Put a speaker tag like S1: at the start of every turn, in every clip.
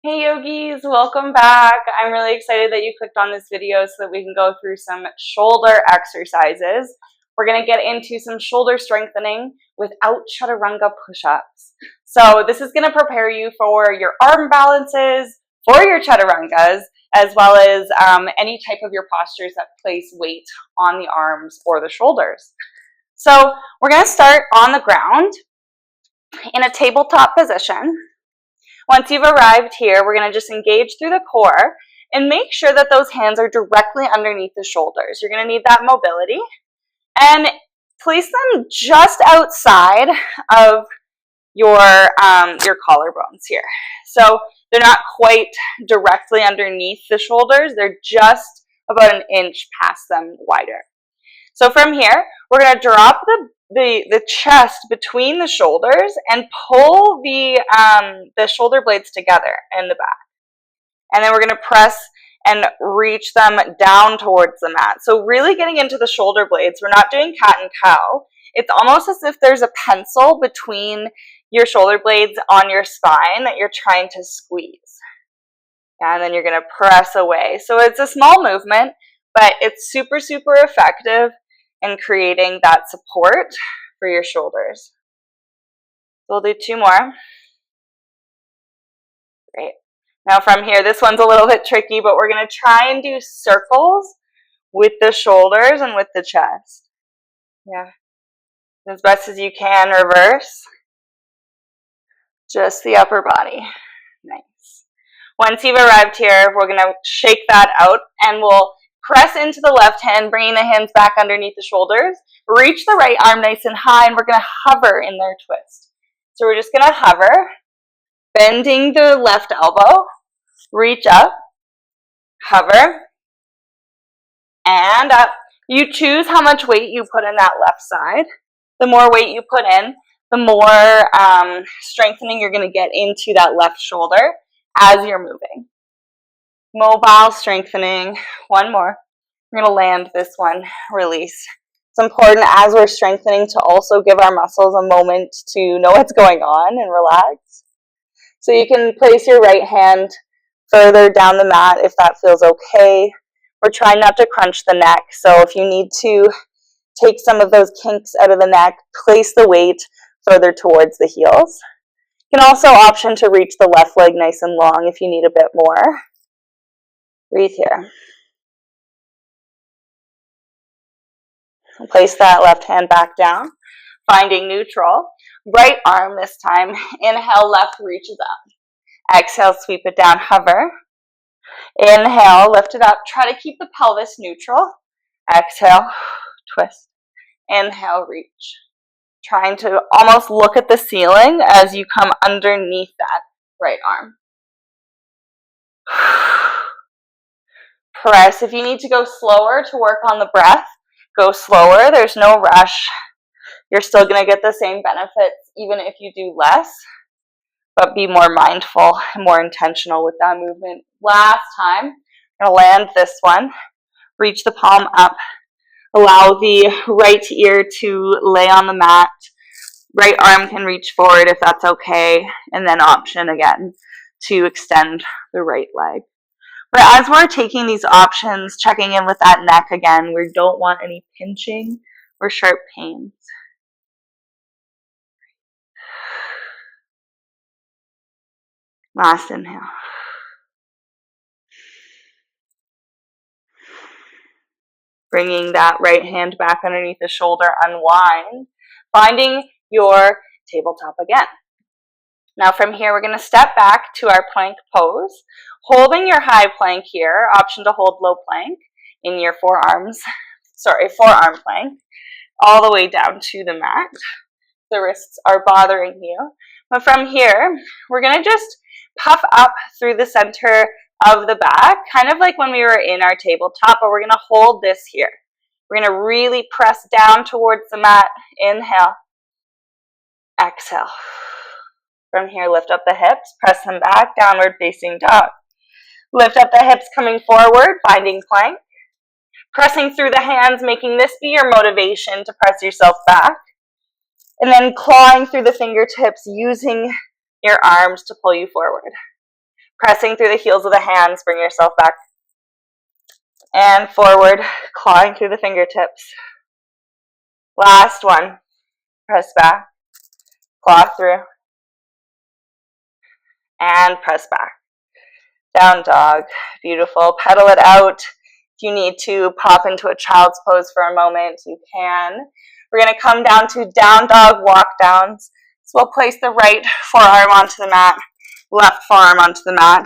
S1: Hey yogis, welcome back. I'm really excited that you clicked on this video so that we can go through some shoulder exercises. We're going to get into some shoulder strengthening without chaturanga push-ups. So this is going to prepare you for your arm balances, for your chaturangas, as well as any type of your postures that place weight on the arms or the shoulders. So we're going to start on the ground in a tabletop position. Once you've arrived here, we're going to just engage through the core and make sure that those hands are directly underneath the shoulders. You're going to need that mobility. And place them just outside of your collarbones here. So they're not quite directly underneath the shoulders. They're just about an inch past them wider. So from here, we're going to drop the chest between the shoulders and pull the shoulder blades together in the back. And then we're going to press and reach them down towards the mat. So really getting into the shoulder blades. We're not doing cat and cow. It's almost as if there's a pencil between your shoulder blades on your spine that you're trying to squeeze. And then you're going to press away. So it's a small movement, but it's super, super effective in creating that support for your shoulders. We'll do two more. Great. Now from here, this one's a little bit tricky, but we're going to try and do circles with the shoulders and with the chest. Yeah. As best as you can, reverse. Just the upper body. Nice. Once you've arrived here, we're going to shake that out and we'll press into the left hand, bringing the hands back underneath the shoulders. Reach the right arm nice and high, and we're going to hover in their twist. So we're just going to hover, bending the left elbow, reach up, hover, and up. You choose how much weight you put in that left side. The more weight you put in, the more strengthening you're going to get into that left shoulder as you're moving. Mobile strengthening. One more. We're going to land this one. Release. It's important as we're strengthening to also give our muscles a moment to know what's going on and relax. So you can place your right hand further down the mat if that feels okay. We're trying not to crunch the neck. So if you need to take some of those kinks out of the neck, place the weight further towards the heels. You can also option to reach the left leg nice and long if you need a bit more. Breathe here. Place that left hand back down, finding neutral. Right arm this time. Inhale, left reaches up. Exhale, sweep it down, hover. Inhale, lift it up. Try to keep the pelvis neutral. Exhale, twist. Inhale, reach. Trying to almost look at the ceiling as you come underneath that right arm. Press. If you need to go slower to work on the breath, go slower. There's no rush. You're still going to get the same benefits even if you do less, but be more mindful and more intentional with that movement. Last time, I'm going to land this one. Reach the palm up. Allow the right ear to lay on the mat. Right arm can reach forward if that's okay, and then option again to extend the right leg. But as we're taking these options, checking in with that neck again, we don't want any pinching or sharp pains. Last inhale. Bringing that right hand back underneath the shoulder, unwind, finding your tabletop again. Now from here, we're going to step back to our plank pose, holding your high plank here, option to hold low plank in your forearm plank, all the way down to the mat. The wrists are bothering you. But from here, we're going to just puff up through the center of the back, kind of like when we were in our tabletop, but we're going to hold this here. We're going to really press down towards the mat. Inhale. Exhale. From here, lift up the hips, press them back, downward facing dog. Lift up the hips coming forward, finding plank. Pressing through the hands, making this be your motivation to press yourself back. And then clawing through the fingertips, using your arms to pull you forward. Pressing through the heels of the hands, bring yourself back. And forward, clawing through the fingertips. Last one. Press back, claw through, and press back. Down dog. Beautiful. Pedal it out. If you need to pop into a child's pose for a moment, you can. We're going to come down to down dog walk downs. So we'll place the right forearm onto the mat, left forearm onto the mat.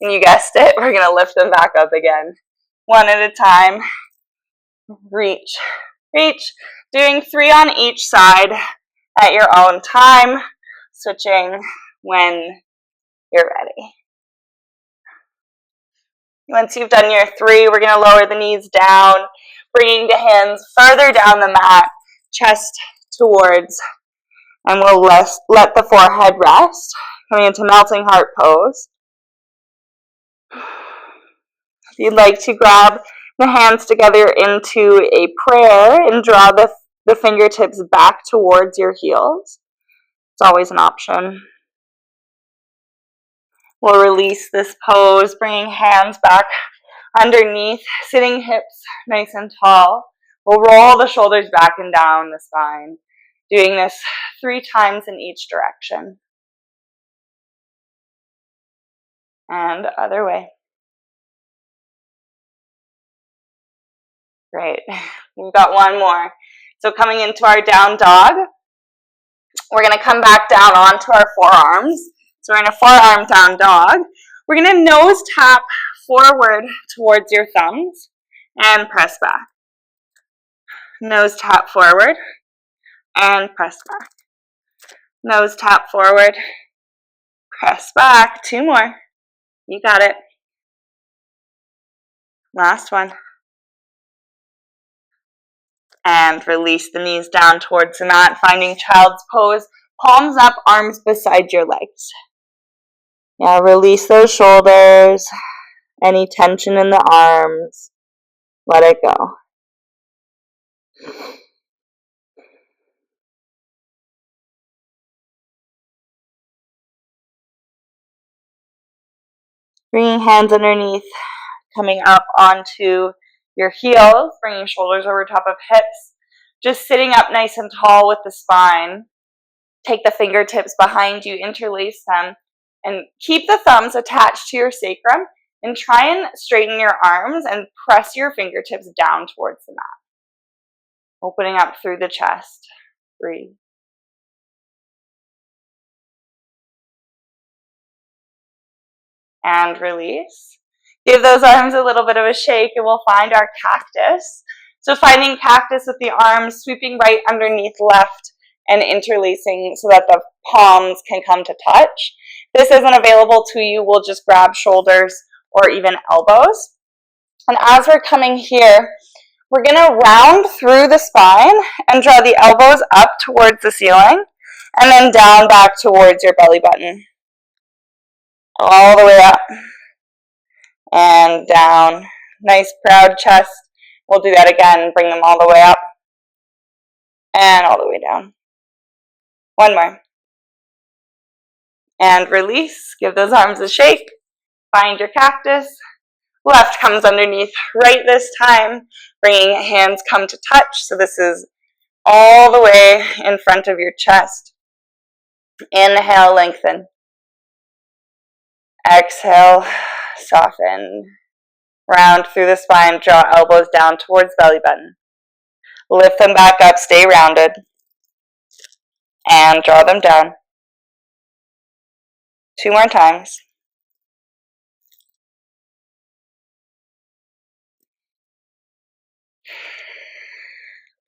S1: And you guessed it, we're going to lift them back up again. One at a time. Reach. Reach. Doing 3 on each side at your own time. Switching when you're ready. Once you've done your 3, we're going to lower the knees down, bringing the hands further down the mat, chest towards, and we'll let the forehead rest, coming into melting heart pose. If you'd like to grab the hands together into a prayer and draw the fingertips back towards your heels, it's always an option. We'll release this pose, bringing hands back underneath, sitting hips nice and tall. We'll roll the shoulders back and down the spine, doing this 3 times in each direction. And other way. Great. We've got one more. So coming into our down dog, we're going to come back down onto our forearms. So we're in a forearm down dog. We're going to nose tap forward towards your thumbs and press back. Nose tap forward and press back. Nose tap forward, press back. 2 more. You got it. Last one. And release the knees down towards the mat, finding child's pose. Palms up, arms beside your legs. Now release those shoulders, any tension in the arms, let it go. Bringing hands underneath, coming up onto your heels, bringing shoulders over top of hips. Just sitting up nice and tall with the spine. Take the fingertips behind you, interlace them, and keep the thumbs attached to your sacrum, and try and straighten your arms and press your fingertips down towards the mat. Opening up through the chest. Breathe. And release. Give those arms a little bit of a shake and we'll find our cactus. So finding cactus with the arms sweeping right underneath left and interlacing so that the palms can come to touch. If this isn't available to you, we'll just grab shoulders or even elbows. And as we're coming here, we're going to round through the spine and draw the elbows up towards the ceiling and then down back towards your belly button. All the way up and down. Nice proud chest. We'll do that again. Bring them all the way up and all the way down. One more. And release. Give those arms a shake. Find your cactus. Left comes underneath right this time. Bringing hands come to touch. So this is all the way in front of your chest. Inhale, lengthen. Exhale, soften. Round through the spine. Draw elbows down towards belly button. Lift them back up. Stay rounded. And draw them down. 2 more times.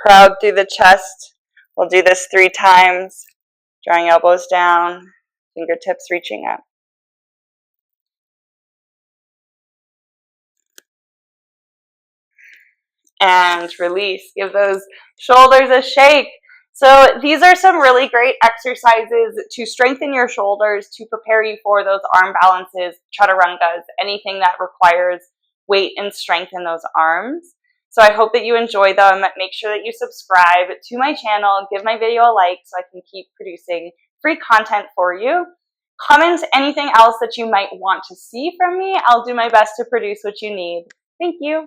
S1: Proud through the chest. We'll do this 3 times. Drawing elbows down, fingertips reaching up. And release. Give those shoulders a shake. So these are some really great exercises to strengthen your shoulders, to prepare you for those arm balances, chaturangas, anything that requires weight and strength in those arms. So I hope that you enjoy them. Make sure that you subscribe to my channel, give my video a like so I can keep producing free content for you. Comment anything else that you might want to see from me. I'll do my best to produce what you need. Thank you.